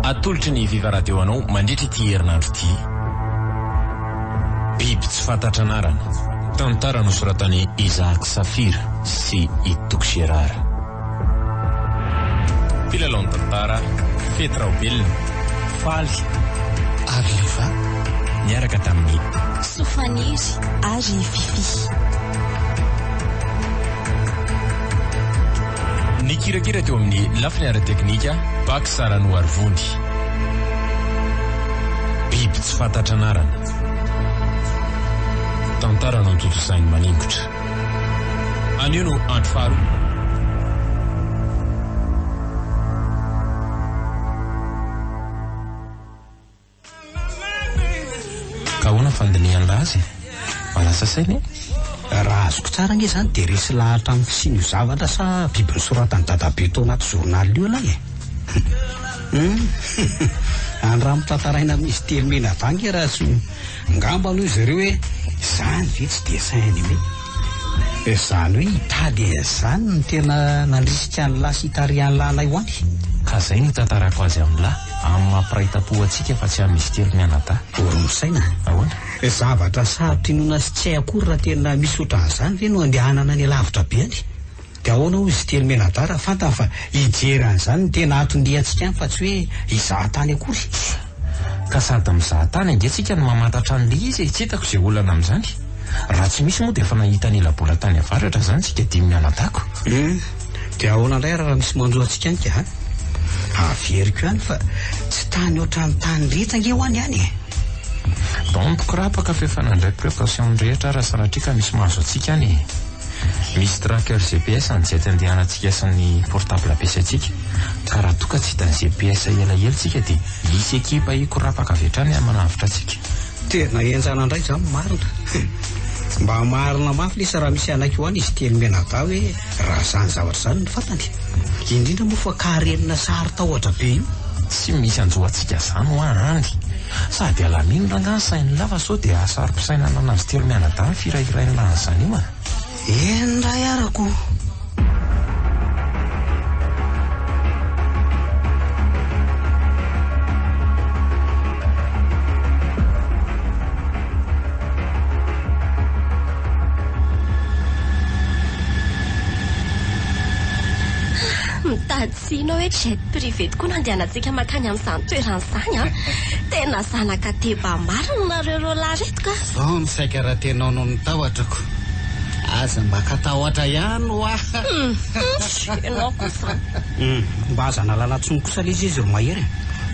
atolotry ny Viva Radio anao mandritra ity herinandro ity. Biby tsy fantatra anarana. Tantara nosoratany Isaac Safira sy Itok Gerard. Filalao tantara, Petra Obelina, Faly, Arliva, niaraka tamin'ny Sofaniry ary Fifi. Ny kirakira teo amin'ny lafiny ara-teknika Bak Sarano Arvony. Biby tsy fantatra anarana. Tantara no totosainy maningotra. Anio no andro faharoa. Kahoana fandiniana azy? Malasa sainy? Raha azoko tsara nge zany dia resy lahatra amin'ny fisinio zavatra sa biby nisoratany dadabe tao anaty journal io lahy andramo tantaraina misy telo mena vangy raha sy ngamba aloha izy ireo hoe zany ve tsy dessin animé zany hoe hitady zany ny tena nandrisika ny lahy sy hitarian'ny lahlay ho any ka zay no tantarako azy amin'lahy amin'ny mampiraita-po atsika fa tsy amin'ny misy telo mianata oromosaina ahoana zavatra sarotrinoana sy tsy hay akory raha tena misy ohatran'izany ve no andehanana ny lavitra be any dia ahoana ho izy telo menadara fantany fa hijeran'izany no tena atondiantsika any fa tsy hoe hizahatany akory ka sady mizahatany angesika no mamantatra an'le izy tsy hitako izay olana amin'izany raha tsy misy moa dia efa nahita ny labola tany avaratra zany tsika dimy mianatako dia ahoana indray raha misy manjo antsika any ka averiko ihany fa tsy tany ohatran'ny tany rehetra nge ho any any Dompoko rapaka fefanandray précaution rehetra raha sanatrika misy mahazo atsika any misy tracker GPS anjety andehanantsika sy ny portable ampiasaitsika ka raha toka tsy hitany GPS elaela tsika dia misy ekipa ikorapaka avetrany manavitra atsika tena enjana indray zany marina mba marina mafy lesa raha misy anaiky ho any izy telo menata hoe raha zany zavatra zany ny fantany indrindra moa fa karenina sary tahotra be io tsy misy anjoantsika zany ho any sady alamino rangany sainy lava sao dia asaro-pisainana anazy telo mianadany firairay lany zany io endray arako mitady sino hoe jet privé tokoa nandehanantsika makany amin'izany toeran'izany tena zanaka teba marina nareo reo laretika zao misaika raha tenao no nitahotrako aza mba katahotra ihany ho enao kosa mba aza nalala tsony kosa le izy ro mahery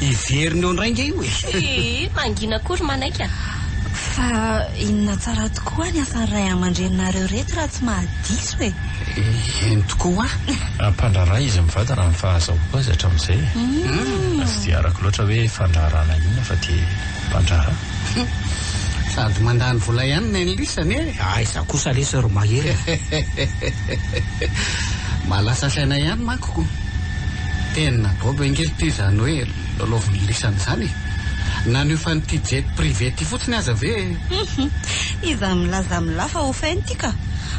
iveriny eo indray nge io mangina akory manaika fa inona tsara tokoa ny asan'ny ray aman-drenareo reto raha tsy mahadiso eny tokoa mpandraraha izy mivady raha mifahazahoko azy hatramin'izay sy dia arako loatra hoe fandrarana inona fa dia mpandrara sady mandany vola ihany ny lisany za kosa lesa ro mahery malasa saina ihany makoko tena bobo engely ty zany hoe lolovin'ny lisany zany na nio fa nyty jet privé ty fotsiny aza ve iza milaza milafa ho fainy ty ka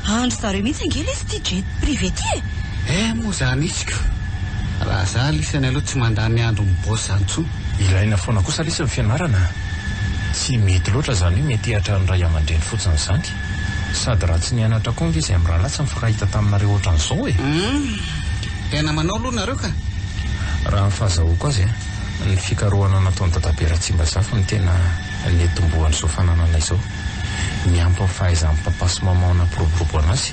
andro zareo mihitsy angely izy ty jet privé ty moa zany isika raha za lisany aloha tsy mandany andro mibosy zany tsony ilaina foana kosa lisa ny fianarana tsy mety loatra zany io mety hatra ny ray aman-dreny fotsiny zany sady raha tsy nianatra koa nge izay am'raha latsy mifakahita taminareo ohatran'izao tena manao aloha nareo ka raha mifahazahoko azy ny fikarohana nataony dadabe Tsimba Zafy ny tena netombohan'ny zao fananana izao miampy ny fahaizan'ny papa sy maman nampiroborobo anazy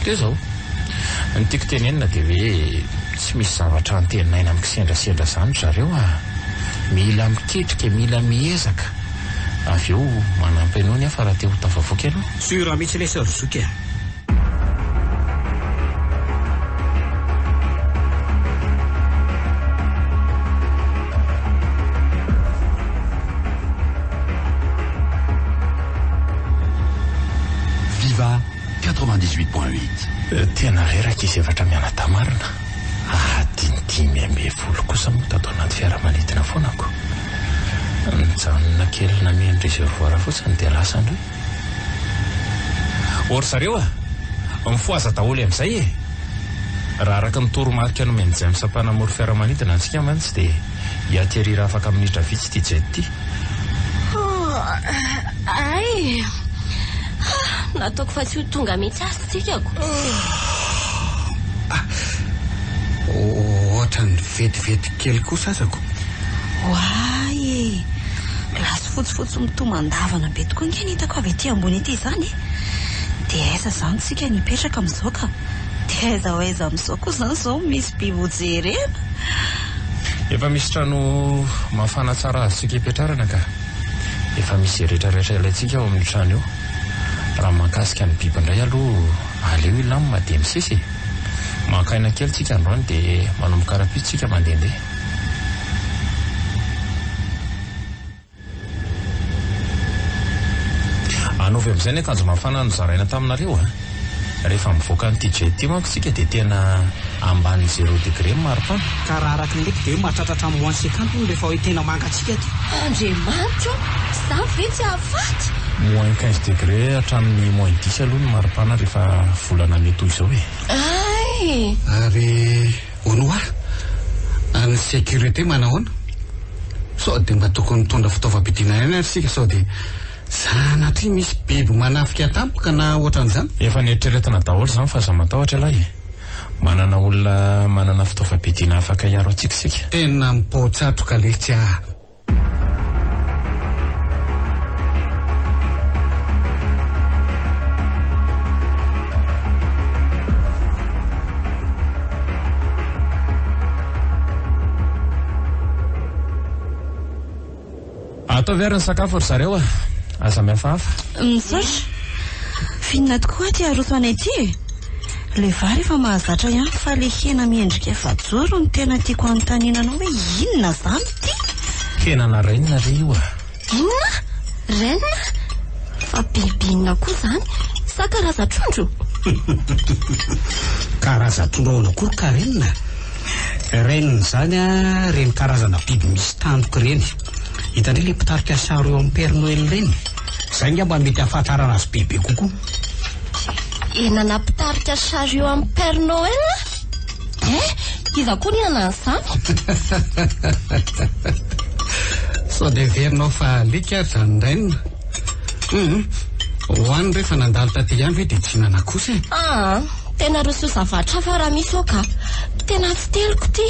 dia zao ny tiako tenenina dia hoe tsy misy zavatra antenaina mikisendrasendra zany zareo mila miketrika mila miezaka avy eo manampy anao ny afa raha te ho tafavoaka ianao sura mihitsy lesa rozoky Viva 98.8 tena reraka izy efatra mianadamarina dinidimy ambe folo kosa moa tato anaty fiaramanidina foanako nijanona kely namendry réservoir fotsiny dia lasany hoe. Ory zareo mifoaza daholo amin'izay raha araka ny toromarika no menjay amin'ny sampanamory fiaramanidina antsika mantsy dia hiateririra afaka minitra vitsy ty jet ty. Ay, nataoko fa tsy ho tonga mihitsy asy tsikako. Ohatra ny vetivety kely kosa azako. Oay, lasy fotsifotsy mitomandavana be tokoa nge nitako avy ety ambony ety izany. Dia aiza zany tsika nipetraka amin'izao ka. Dia aiza amin'izao koa zany zao misy biby hojerena. Efa misy trano mafana tsara azotsika hipetrarana ka. Efa misy rehetrarehetra ilayntsika ao amin'ny trano io. Raha mahakasika ny biby indray aloha aleo ilamina dia misesy. Makaina kely tsika androany dia manomboka karapitsika mandehandeha. Anaovy amin'izay ny akanjo mafana no zaraina taminareo rehefa mivoaka ny jet ty manko tsika dia tena ambany 0 degré maripana. Ka raha araka ndraiky dia mahatratratra amin'ny 1 seconde rehefa hoe tena mangatsika ty. Andriamanitra, za vetsy afaty. Moins 15 degré hatramin'ny moins 10 aloha ny maripana rehefa volana mety izao e. Ay, ary onoa any sécurité manahoana sao dia mba tokony mitondra fitaovam-pidinana ihany arsika sao dia sanatria misy biby manafika tampoka na ohatran'izany. Efa nieritreretina daholo zany fa za matahotra lahy. Manana olona manana fitaovam-pidina afaka hiaro atsikasika. Tena mipoatratroka letsy ah. Atao very ny sakafo ry zareo aza mihafahafa. Misaotra, finina tokoa ty aroso anay ty. Le vary efa mahazatra ihany fa le hena miendrika efajoro no tena tiako anontanianao hoe inona zany ty? Henana renina re io Inona? Renina? Fa bibinina koa zany, sa karaza-trondro? Karaza-trondro ahoana koa ka renina. Renina zany reny karazana biby misy tandroka reny. Hitandre le mpitarika sary eo amin'ny Père Noël reny. Zay nga mba mety ahafantarana azy bebe kokoa. Enana mpitarika sary eo amin'ny Père Noël? Iza koa niana an'izany? Sao dia verinao fa alika ary zany renina. Hoany rehefa nandalo taty ihany ve dia tsy nana kosa e. Tena roso zavatra fa raha misy oka. Tena tsy teloko ty.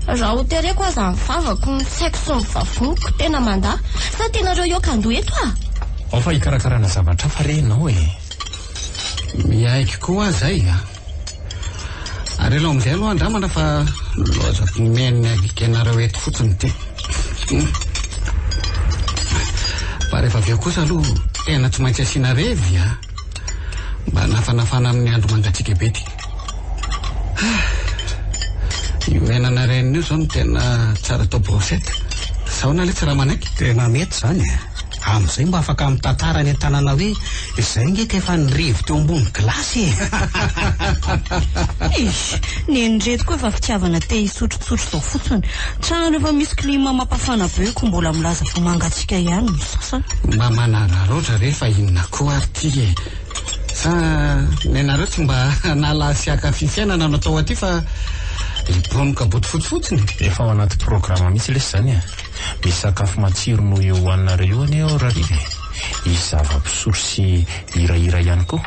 Raha ho tereko aza mivavako ny saiko sy ny vavoniko tena mandà. Sa tena reo io kandoa eto ao fa hikarakarana zavatra fa renao e. Miaiky koa zay ary elo amin'izay aloha andramana fa lozako nomeny agika anareo eto fotsiny ty. Fa rehefa avy eo kosa aloha tena tsy maintsy asiana revy mba nafanafana amin'ny andro mangatsika be ty. Io henana renina io zao no tena tsara atao brosety. Saona le tsy raha manaiky. Tena mety zany amin'izay mba afaka mitantara ny an-tanàna hoe izay ngeka efa nirivo teo ambony glasy Nendreto koa efa fitiavana te hisotrotsotro zao fotsiny. Trano efa misy klima mampafana be ko mbola milaza fa mangatsika ihany misasa. Mba manararoatra rehefa inona koa ary ty sa nenareo tsy mba nalasiaka fifiainana natao aty fa iponoka boty fotsifotsiny. Efa ao anaty programa mihitsy lesy zany misy sakafo matsiro no eo hoaninareo io any rahariva. Izy zava-pisotro sy hirahira ihany koa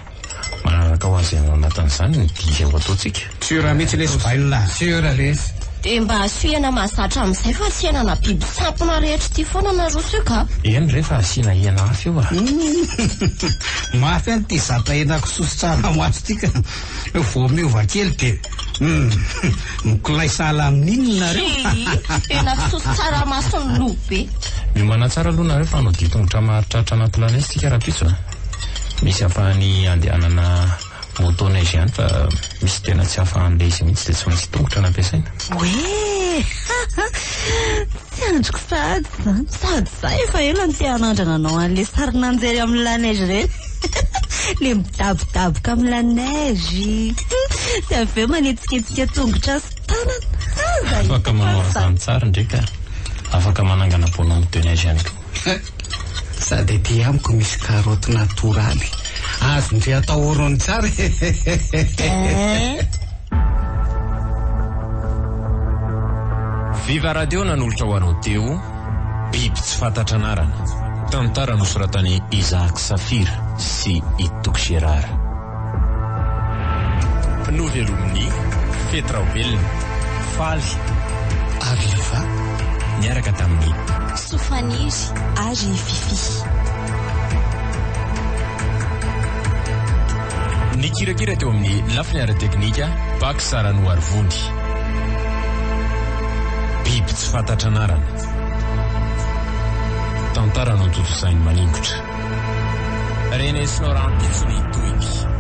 manaraka ho azy ao anatin'izany ny dihy ao ataontsika. Sura mihitsy lesy bailona. Sura lesy. Dia mba asiana mahazatra amin'izay fa asiana biby sampona rehetra ty foana na roso ka. Eny rehefa asiana hena afy eo mafy any ty zatra henako soso tsara maso tika. Vao miova kely dia mikolay sala amin'iny nareo. Tena fisoso tsara masony lo be. Miomana tsara aloha nareo fa anao ditongotra maharitraritra anaty lanesitsika rapitso misy afahany andehanana motoneige ihany fa misy tena tsy afahan'le izy mihitsy dia tsy maintsy tongotra nampiasaina. Oe tsy androko sady zany. Sady zay efa ela ny te hanandrana anao an'le sary nanjery amin'ny laneige reny. Le midabodaboka amin'ny laneige. Tsy avy eo manetsiketsika tongotra sy tanana. Afaka manao azany tsara ndraika. Afaka manangana bonhomme de neige ihany koa. Sady ety amiko misy karoty natoraly azondre atao orony tsara. Viva Radio nanolotra ho anao teo biby tsy fantatra anarana. Tantara nosoratany Isaac Safira sy Itok Gerard. Novelomin'ny Fetraobelona Faly Aviva niaraka tamin'ny Sofaniry ary Fifi. Ny kirakira teo amin'ny lafiny ara-teknika Baksarano Arvony. Biby tsy fantatra anarana. Tantara no totosainy maningotra. Renesy Laurent Pitsony Toiky.